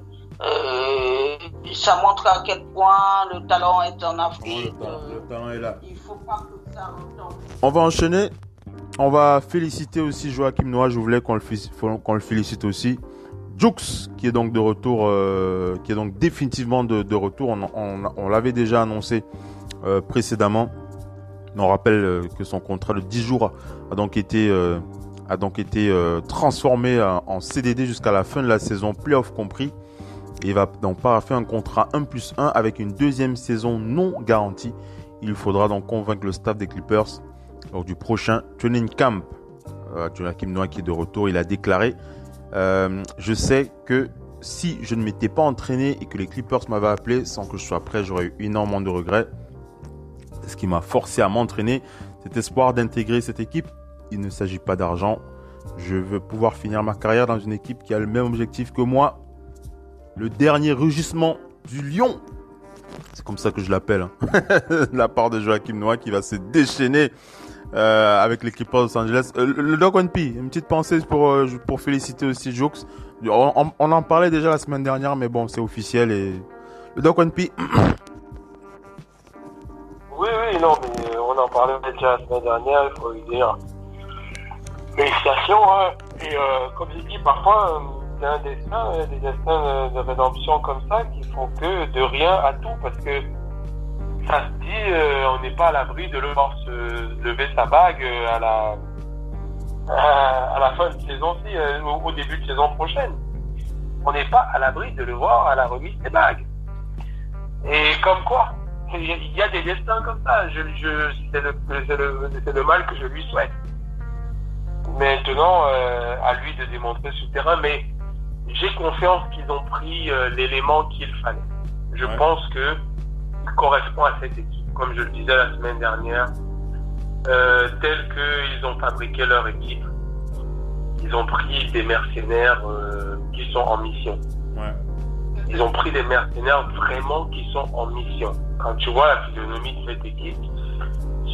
Ça montre à quel point le talent est en Afrique. Le talent est là. Il faut pas que ça retombe. On va enchaîner. On va féliciter aussi Joachim Noah. Je voulais qu'on le félicite aussi. Jux, qui est donc de retour, qui est donc définitivement de retour. On l'avait déjà annoncé précédemment. On rappelle que son contrat de 10 jours a donc été transformé en CDD jusqu'à la fin de la saison, playoff compris. Il va donc paraffer un contrat 1+1 avec une deuxième saison non garantie. Il faudra donc convaincre le staff des Clippers lors du prochain training camp. Joachim Noah qui est de retour, il a déclaré je sais que si je ne m'étais pas entraîné et que les Clippers m'avaient appelé sans que je sois prêt, j'aurais eu énormément de regrets. C'est ce qui m'a forcé à m'entraîner. Cet espoir d'intégrer cette équipe, il ne s'agit pas d'argent. Je veux pouvoir finir ma carrière dans une équipe qui a le même objectif que moi. Le dernier rugissement du lion. C'est comme ça que je l'appelle. De la part de Joachim Noah qui va se déchaîner avec les Clippers de Los Angeles. Le Doc One P, une petite pensée pour féliciter aussi Joux. On en parlait déjà la semaine dernière, mais bon, c'est officiel. Et le Doc One P. Oui, non, mais on en parlait déjà la semaine dernière, il faut lui dire. Félicitations, hein. Et comme j'ai dit, parfois, c'est un destin, des destins de rédemption comme ça qui font que de rien à tout, parce que ça se dit, on n'est pas à l'abri de le voir se lever sa bague à la fin de saison-ci, au début de saison prochaine. On n'est pas à l'abri de le voir à la remise des bagues. Et comme quoi, il y a des destins comme ça. C'est le mal que je lui souhaite. Maintenant, à lui de démontrer sur le terrain, mais j'ai confiance qu'ils ont pris l'élément qu'il fallait. Je pense que il correspond à cette équipe, comme je le disais la semaine dernière, tel qu'ils ont fabriqué leur équipe. Ils ont pris des mercenaires qui sont en mission. Ouais. Ils ont pris des mercenaires vraiment qui sont en mission. Quand tu vois la physionomie de cette équipe,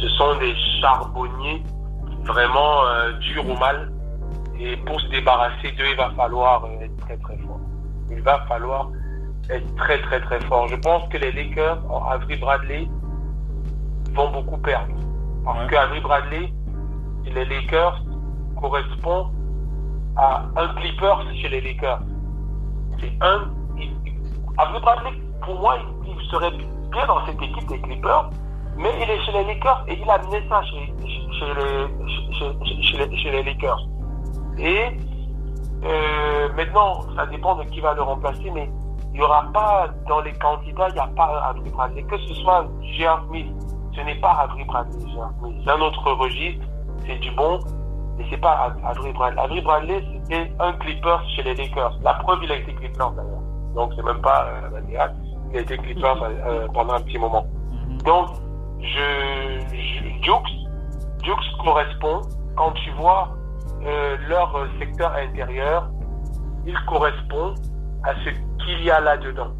ce sont des charbonniers vraiment durs au mal. Et pour se débarrasser d'eux, il va falloir être très très fort. Il va falloir être très très très fort. Je pense que les Lakers, en Avery Bradley, vont beaucoup perdre. Parce que Avery Bradley et les Lakers correspondent à un Clippers chez les Lakers. C'est Avery Bradley, pour moi, il serait bien dans cette équipe des Clippers, mais il est chez les Lakers et il a amené ça chez les Lakers. Et maintenant, ça dépend de qui va le remplacer, mais il n'y aura pas, dans les candidats, il n'y a pas Avery Bradley. Que ce soit J.R. Smith, ce n'est pas Avery Bradley. C'est un autre registre, c'est du bon, mais c'est pas Avery Bradley. Avery Bradley, c'était un Clippers chez les Lakers. La preuve, il a été Clippers d'ailleurs. Donc, c'est même pas il a été Clippers pendant un petit moment. Donc, Dukes correspond, quand tu vois leur secteur intérieur, il correspond à ce qu'il y a là-dedans,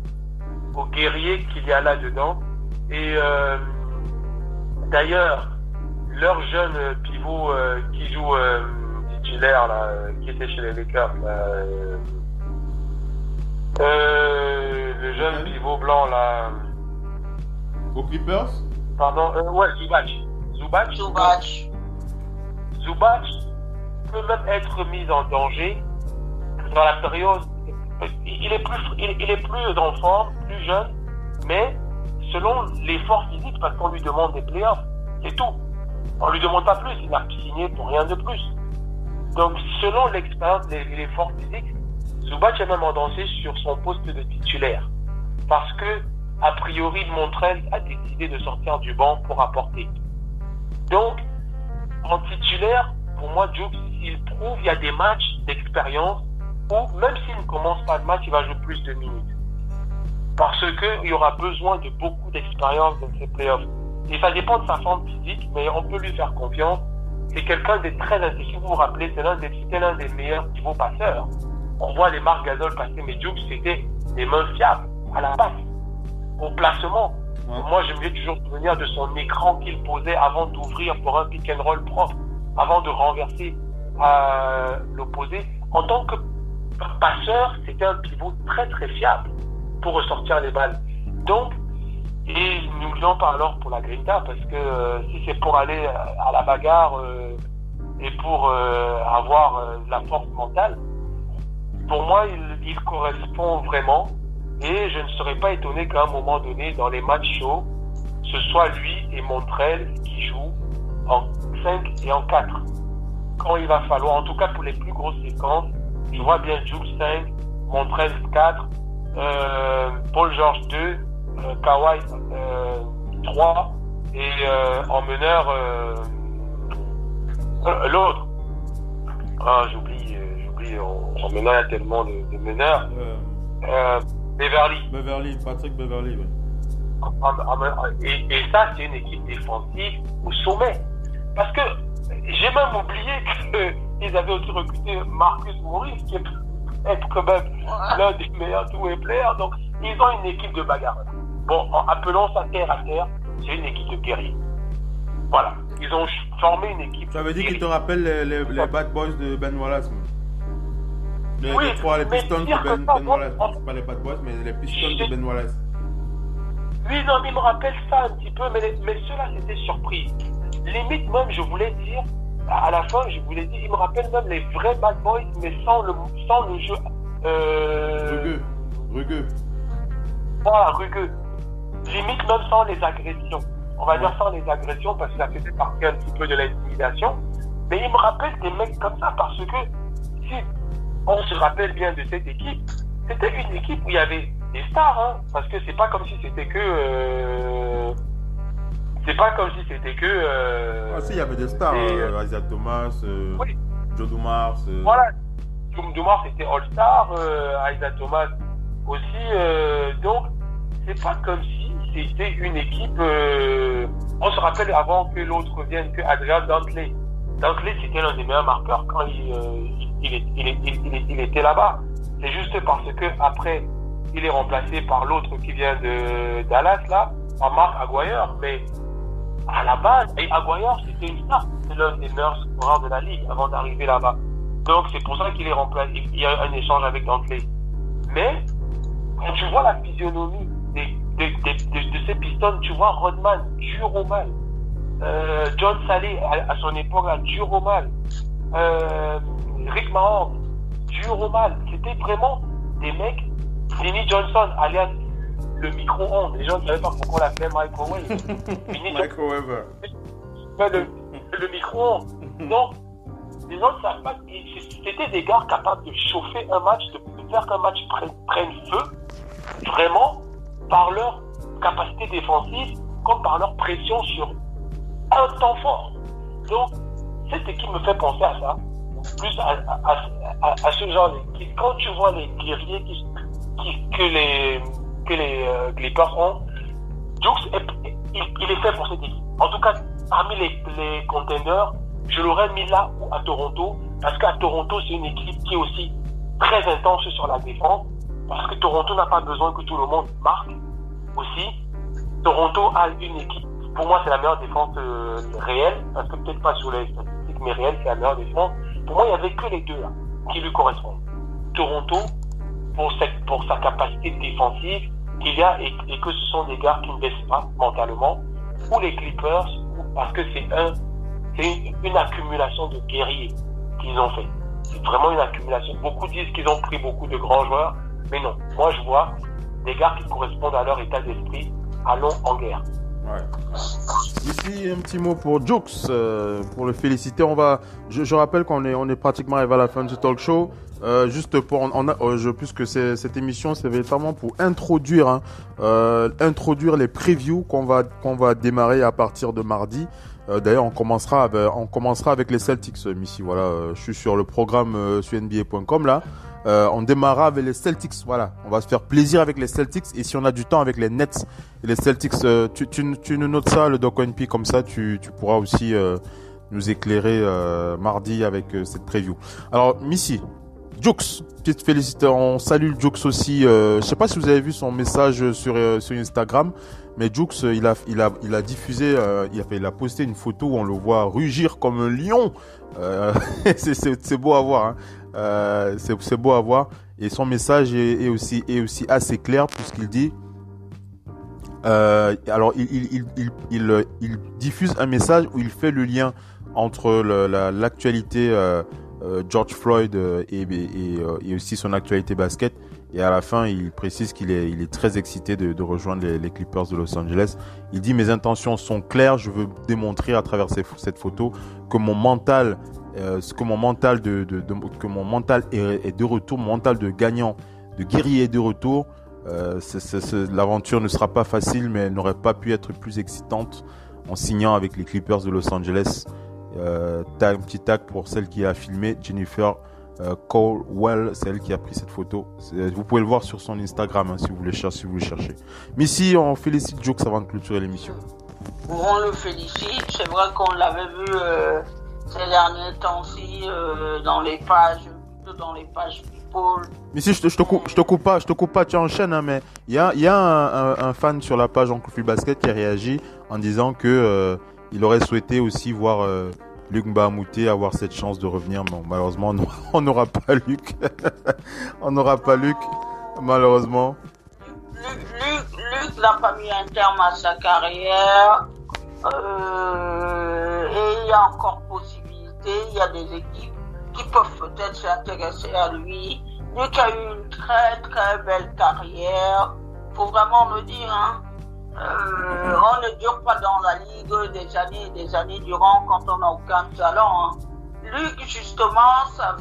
aux guerriers qu'il y a là-dedans. Et d'ailleurs, leur jeune pivot qui joue titulaire, là, qui était chez les Lakers, le jeune pivot blanc, là. Aux Clippers? Pardon, ouais, Zubac peut même être mis en danger dans la période. Il est plus en forme, plus jeune, mais selon l'effort physique, parce qu'on lui demande des playoffs, c'est tout. On lui demande pas plus, il n'a signé pour rien de plus. Donc, selon l'expérience et l'effort physique, Zubac est même en danger sur son poste de titulaire. Parce que, a priori, Montrell a décidé de sortir du banc pour apporter. Donc, en titulaire, pour moi, Dukes, il prouve qu'il y a des matchs d'expérience où, même s'il ne commence pas le match, il va jouer plus de minutes. Parce qu'il y aura besoin de beaucoup d'expérience dans ces playoffs. Et ça dépend de sa forme physique, mais on peut lui faire confiance. C'est quelqu'un de très intelligent. Si vous vous rappelez, c'était l'un des meilleurs pivots passeurs. On voit les Marc Gasol passer, mais Dukes, c'était des mains fiables à la passe, au placement. Moi, je me vais toujours souvenir de son écran qu'il posait avant d'ouvrir pour un pick and roll propre, avant de renverser l'opposé. En tant que passeur, c'était un pivot très très fiable pour ressortir les balles. Donc, et n'oublions pas alors pour la Grinta, parce que si c'est pour aller à la bagarre et pour avoir la force mentale, pour moi, il correspond vraiment. Et je ne serais pas étonné qu'à un moment donné, dans les matchs chauds, ce soit lui et Montrell qui jouent en 5 et en 4. Quand il va falloir, en tout cas pour les plus grosses séquences, je vois bien Dukes 5, Montrell 4, Paul George 2, Kawhi 3 et en meneur l'autre. Ah, j'oublie, en meneur il y a tellement de meneurs. Patrick Beverly, oui. Et ça, c'est une équipe défensive au sommet. Parce que j'ai même oublié qu'ils avaient aussi recruté Marcus Morris, qui est quand même l'un des meilleurs two-way players. Donc, ils ont une équipe de bagarreurs. Bon, appelons ça terre à terre, c'est une équipe de guerriers. Voilà. Ils ont formé une équipe. Ça veut dire qu'ils te rappellent les Bad Boys de Ben Wallace, moi. Les Pistons de Ben Wallace. Pas les Bad Boys, mais les Pistons de Ben Wallace. Oui, non, il me rappelle ça un petit peu, mais ceux-là, c'était surprise. Limite, même, je voulais dire, à la fin, il me rappelle même les vrais Bad Boys, mais sans le jeu. Rugueux. Voilà, rugueux. Limite, même sans les agressions. On va dire sans les agressions, parce que ça faisait partie un petit peu de l'intimidation. Mais il me rappelle des mecs comme ça, parce que si on se rappelle bien de cette équipe, c'était une équipe où il y avait des stars, hein, parce que c'est pas comme si c'était que Ah si, il y avait des stars, Isaiah Thomas, oui. Joe Dumars. Voilà, Joe Dumars était All-Star, Isaiah Thomas aussi, donc c'est pas comme si c'était une équipe. On se rappelle avant que l'autre vienne, que Adrian Dantley. Dantley, c'était l'un des meilleurs marqueurs quand il était là-bas. C'est juste parce que après, il est remplacé par l'autre qui vient de Dallas là, par Mark Aguirre. Mais à la base, Aguirre, c'était une star. C'est l'un des meilleurs scoreurs de la ligue avant d'arriver là-bas. Donc c'est pour ça qu'il est remplacé. Il y a un échange avec Dantley. Mais quand tu vois la physionomie de ces Pistons, tu vois Rodman, dur au mal. John Saleh, à son époque, là, dur au mal. Rick Mahorn, dur au mal. C'était vraiment des mecs. Vinnie Johnson, alias le micro-ondes. Les gens ne savaient pas pourquoi on l'appelait microwave. Microwave. Le micro-ondes. Donc, les gens ne savent pas. C'était des gars capables de chauffer un match, de faire qu'un match prenne feu, vraiment, par leur capacité défensive, comme par leur pression sur un temps fort. Donc, cette équipe me fait penser à ça, plus à ce genre d'équipe. Quand tu vois les guerriers que les Clippers ont, Jukes, il est fait pour cette équipe. En tout cas, parmi les contenders, je l'aurais mis là ou à Toronto, parce qu'à Toronto, c'est une équipe qui est aussi très intense sur la défense, parce que Toronto n'a pas besoin que tout le monde marque aussi. Toronto a une équipe, pour moi, c'est la meilleure défense réelle, parce que peut-être pas sur les statistiques, mais réelle, c'est la meilleure défense. Pour moi, il n'y avait que les deux là qui lui correspondent. Toronto, pour sa capacité défensive qu'il y a, et que ce sont des gars qui ne baissent pas mentalement, ou les Clippers, parce que c'est une accumulation de guerriers qu'ils ont fait. C'est vraiment une accumulation. Beaucoup disent qu'ils ont pris beaucoup de grands joueurs, mais non. Moi, je vois des gars qui correspondent à leur état d'esprit. Allons en guerre. Ouais. Ici, un petit mot pour Jukes, pour le féliciter. Je rappelle qu'on est pratiquement arrivé à la fin du talk show. Juste pour, puisque cette émission, c'est véritablement pour introduire les previews qu'on va démarrer à partir de mardi. D'ailleurs, on commencera avec les Celtics, Missy. Voilà, je suis sur le programme sur NBA.com là. On démarrera avec les Celtics. Voilà, on va se faire plaisir avec les Celtics, et si on a du temps avec les Nets et les Celtics, tu nous notes ça, le Doc NP, comme ça tu pourras aussi nous éclairer mardi avec cette preview. Alors, Missy, Jukes, petite félicitations. On salue Jukes aussi. Je sais pas si vous avez vu son message sur Instagram, mais Jukes, il a diffusé, il a posté une photo où on le voit rugir comme un lion. C'est beau à voir. Hein. C'est beau à voir, et son message est aussi assez clair, puisqu'il dit alors il diffuse un message où il fait le lien entre l'actualité George Floyd et aussi son actualité basket, et à la fin il précise qu'il est très excité de rejoindre les Clippers de Los Angeles. Il dit: mes intentions sont claires, je veux démontrer à travers cette photo que mon mental est de retour, mon mental de gagnant, de guerrier est de retour. L'aventure ne sera pas facile, mais elle n'aurait pas pu être plus excitante en signant avec les Clippers de Los Angeles. Un petit tag pour celle qui a filmé, Jennifer Caldwell, c'est elle qui a pris cette photo. Vous pouvez le voir sur son Instagram, hein, si vous voulez chercher. Mais ici, on félicite Jukes avant de clôturer l'émission. On le félicite. C'est vrai qu'on l'avait vu ces derniers temps-ci dans les pages People. Mais si je te coupe pas, tu enchaînes, hein, mais il y a un fan sur la page Oncle Phil Basket qui a réagi en disant que il aurait souhaité aussi voir Luc Mbah-a-Moute avoir cette chance de revenir. Bon, malheureusement, on n'aura pas Luc. On n'aura pas Luc, malheureusement. Luc n'a pas mis un terme à sa carrière. Et il y a encore possibilité. Il y a des équipes qui peuvent peut-être s'intéresser à lui. Luc a eu une très très belle carrière. Faut vraiment le dire, hein. On ne dure pas dans la ligue des années et des années durant quand on n'a aucun talent. Hein. Luc, justement, ça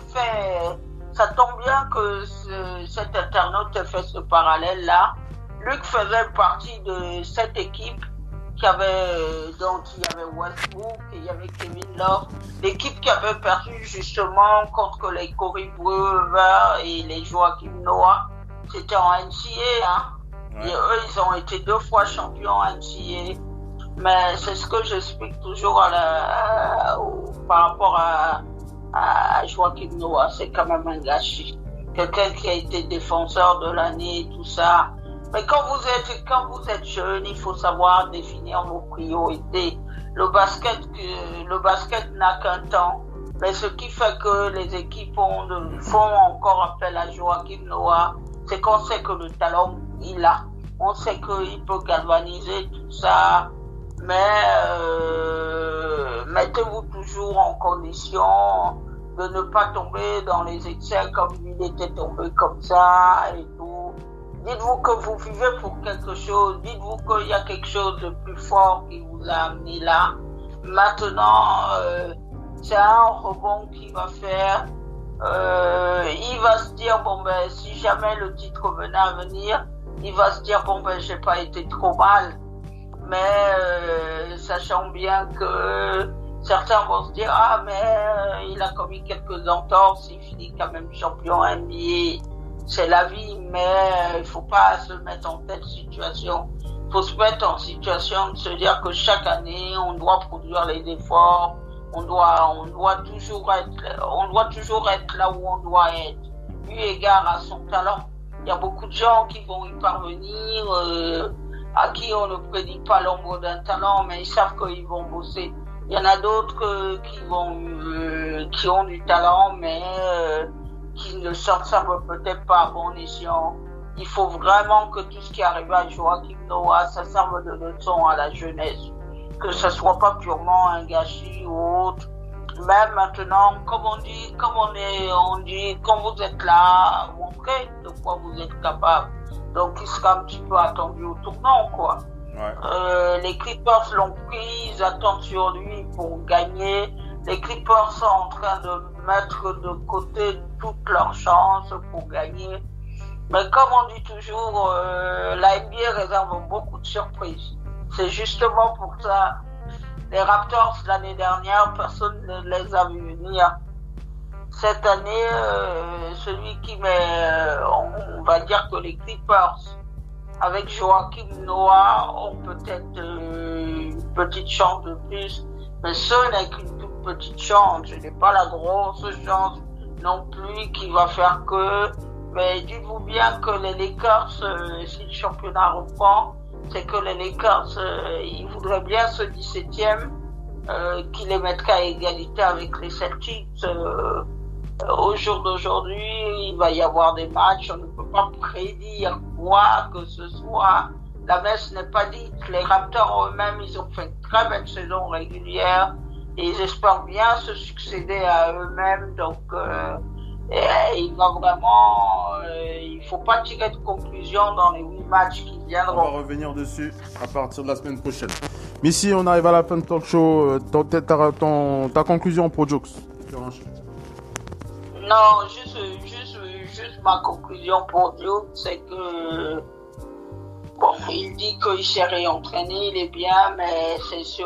ça tombe bien que cet internaute ait fait ce parallèle-là. Luc faisait partie de cette équipe dont il y avait Westbrook et il y avait Kevin Love, l'équipe qui avait perdu justement contre les Corey Brewer et les Joachim Noah. C'était en NCAA, hein. Ouais. Et eux, ils ont été 2 fois champions en NCAA. Mais c'est ce que j'explique toujours par rapport à Joachim Noah. C'est quand même un gâchis. Quelqu'un qui a été défenseur de l'année et tout ça. Mais quand vous êtes jeune, il faut savoir définir vos priorités. Le basket n'a qu'un temps. Mais ce qui fait que les équipes font encore appel à Joachim Noah, c'est qu'on sait que le talent, il a. On sait qu'il peut galvaniser tout ça. Mais mettez-vous toujours en condition de ne pas tomber dans les excès comme il était tombé comme ça et tout. Dites-vous que vous vivez pour quelque chose. Dites-vous qu'il y a quelque chose de plus fort qui vous a amené là. Maintenant, c'est un rebond qu'il va faire. Il va se dire, bon ben, si jamais le titre venait à venir, il va se dire, bon ben, j'ai pas été trop mal. Mais sachant bien que certains vont se dire, ah mais il a commis quelques entorses, il finit quand même champion NBA. C'est la vie, mais il faut pas se mettre en telle situation. Il faut se mettre en situation de se dire que chaque année, on doit produire les efforts, on doit toujours être là où on doit être, eu égard à son talent. Il y a beaucoup de gens qui vont y parvenir, à qui on ne prédit pas l'ombre d'un talent, mais ils savent qu'ils vont bosser. Il y en a d'autres qui ont du talent, mais qui ne s'en servent peut-être pas à bon escient. Il faut vraiment que tout ce qui arrive à Joachim Noah, ça serve de leçon à la jeunesse. Que ce soit pas purement un gâchis ou autre. Même maintenant, comme on dit, quand vous êtes là, montrez de quoi vous êtes capable. Donc, il sera un petit peu attendu au tournant, quoi. Ouais. Les Clippers l'ont pris, ils attendent sur lui pour gagner. Les Clippers sont en train de mettre de côté toutes leurs chances pour gagner. Mais comme on dit toujours, la NBA réserve beaucoup de surprises. C'est justement pour ça. Les Raptors, l'année dernière, personne ne les a vus venir. Cette année, on va dire que les Clippers, avec Joachim Noah, ont peut-être une petite chance de plus. Mais ce n'est qu'une toute petite chance. Ce n'est pas la grosse chance non plus qui va faire que... Mais dites-vous bien que les Lakers, si le championnat reprend, c'est que les Lakers, ils voudraient bien ce 17e qui les mettrait à égalité avec les Celtics. Au jour d'aujourd'hui, il va y avoir des matchs, on ne peut pas prédire quoi que ce soit. La messe n'est pas dite. Les Raptors eux-mêmes, ils ont fait une très belle saison régulière et ils espèrent bien se succéder à eux-mêmes. Donc, il va vraiment, il faut pas tirer de conclusion dans les 8 matchs qui viendront. On va revenir dessus à partir de la semaine prochaine. Mais si on arrive à la fin de talk show, ta conclusion pour Jokes. Non, juste ma conclusion pour Jokes, c'est que bon, il dit qu'il s'est réentraîné, il est bien, mais c'est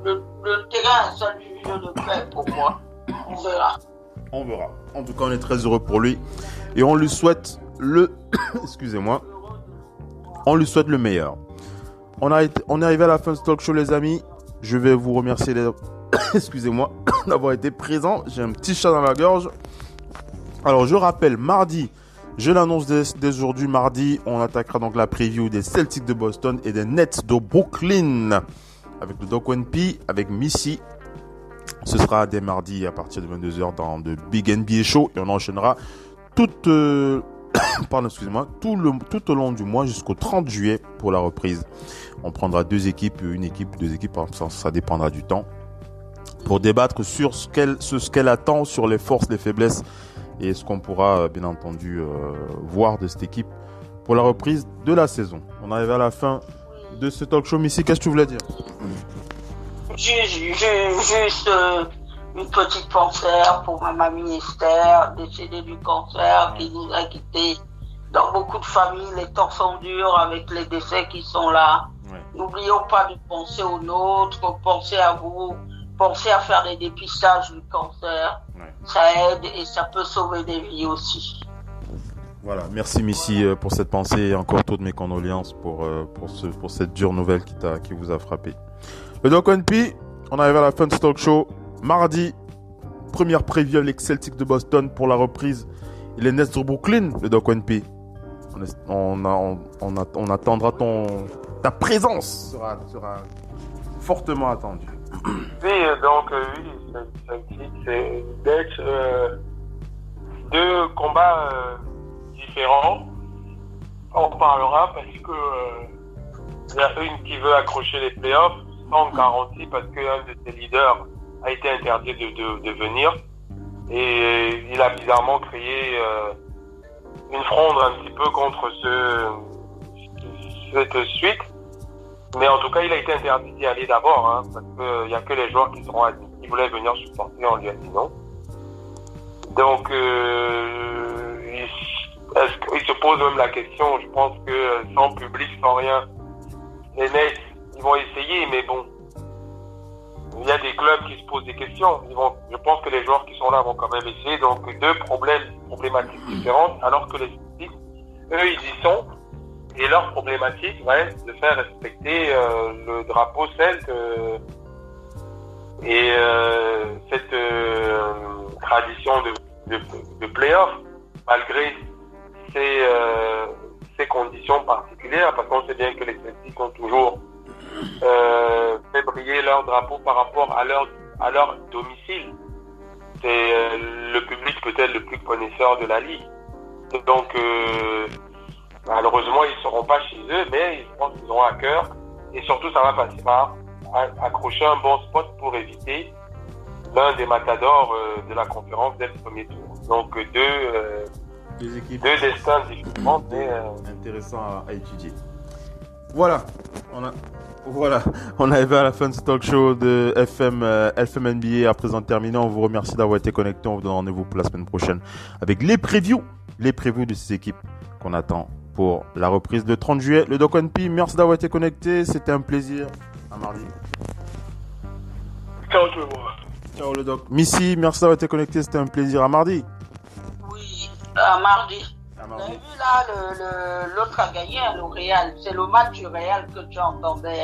le terrain, seul juge de paix pour moi. On verra. On verra. En tout cas, on est très heureux pour lui. Et on lui souhaite excusez-moi. On lui souhaite le meilleur. On est arrivé à la fin de ce talk show, les amis. Je vais vous remercier excusez-moi, d'avoir été présent. J'ai un petit chat dans la gorge. Alors, je rappelle, mardi, je l'annonce dès aujourd'hui, mardi, on attaquera donc la preview des Celtics de Boston et des Nets de Brooklyn. Avec le Doc One P, avec Missy. Ce sera dès mardi à partir de 22h dans The Big NBA Show et on enchaînera tout au long du mois jusqu'au 30 juillet pour la reprise. On prendra deux équipes, ça dépendra du temps, pour débattre sur ce qu'elle attend, sur les forces, les faiblesses et ce qu'on pourra bien entendu voir de cette équipe pour la reprise de la saison. On arrive à la fin de ce talk show. Missy, qu'est-ce que tu voulais dire? Juste une petite pensée pour ma mamie Esther, décédée du cancer, qui nous a quittés. Dans beaucoup de familles, les temps sont durs avec les décès qui sont là. Ouais. N'oublions pas de penser aux nôtres, penser à vous, penser à faire des dépistages du cancer. Ouais. Ça aide et ça peut sauver des vies aussi. Voilà, merci Missy pour cette pensée et encore toutes mes condoléances pour cette dure nouvelle qui vous a frappé. Le Doc One P, on arrive à la fin de ce talk show. Mardi, première preview avec les Celtics de Boston pour la reprise. Et les Nets de Brooklyn, le Doc One P. On attendra ta présence sera fortement attendue. Oui, donc c'est d'être deux combats différents. On parlera parce que il y a une qui veut accrocher les playoffs sans garantie parce qu'un de ses leaders a été interdit de venir et il a bizarrement créé une fronde un petit peu contre cette suite. Mais en tout cas, il a été interdit d'y aller d'abord, parce qu'il n'y a que les joueurs qui seront admis. Ils voulaient venir supporter, on lui a dit non. Donc, il se pose même la question, je pense que sans public, sans rien, les Nets, ils vont essayer, mais bon, il y a des clubs qui se posent des questions. Je pense que les joueurs qui sont là vont quand même essayer. Donc, deux problématiques différentes, alors que les Celtics, eux, ils y sont. Et leur problématique va être de faire respecter le drapeau celte et cette tradition de play-off, malgré ces conditions particulières, parce qu'on sait bien que les Celtics ont toujours fait briller leur drapeau par rapport à leur domicile. C'est le public peut-être le plus connaisseur de la ligue. Donc malheureusement, ils ne seront pas chez eux, mais je pense qu'ils auront à cœur. Et surtout, ça va passer par accrocher un bon spot pour éviter l'un des matadors de la conférence dès le premier tour. Donc, deux destins différents, mais intéressants à étudier. Voilà, on arrive à la fin de ce talk show de FM NBA. À présent terminé, on vous remercie d'avoir été connectés. On vous donne rendez-vous pour la semaine prochaine avec les previews de ces équipes qu'on attend pour la reprise de 30 juillet. Le Doc One P, merci d'avoir été connecté. C'était un plaisir. À mardi. ciao tout le monde. Ciao le Doc. Missy, merci d'avoir été connecté. C'était un plaisir. À mardi. Oui, à mardi. Vous avez vu là, l'autre a gagné, le Real. C'est le match du Real que tu entendais.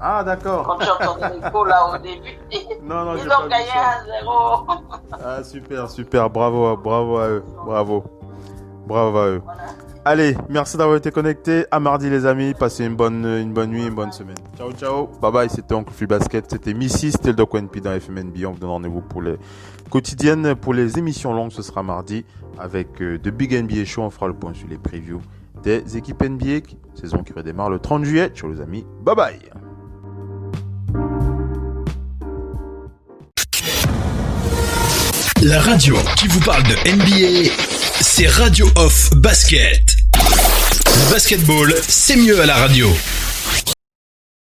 Ah, d'accord. Quand tu entendais l'écho là au début. Non, ils ont gagné 1-0. Ah, super. Bravo à eux. Bravo à eux. Voilà. Allez, merci d'avoir été connectés. À mardi les amis, passez une bonne nuit, une bonne semaine. Ciao. Bye bye, c'était Oncle Phil Basket, c'était Missy, c'était le Doc One P dans FMNB. On vous donne rendez-vous pour les quotidiennes, pour les émissions longues, ce sera mardi avec The Big NBA Show. On fera le point sur les previews des équipes NBA, saison qui redémarre le 30 juillet. Ciao les amis, bye bye. La radio qui vous parle de NBA, c'est Radio Off Basket. Le basketball, c'est mieux à la radio.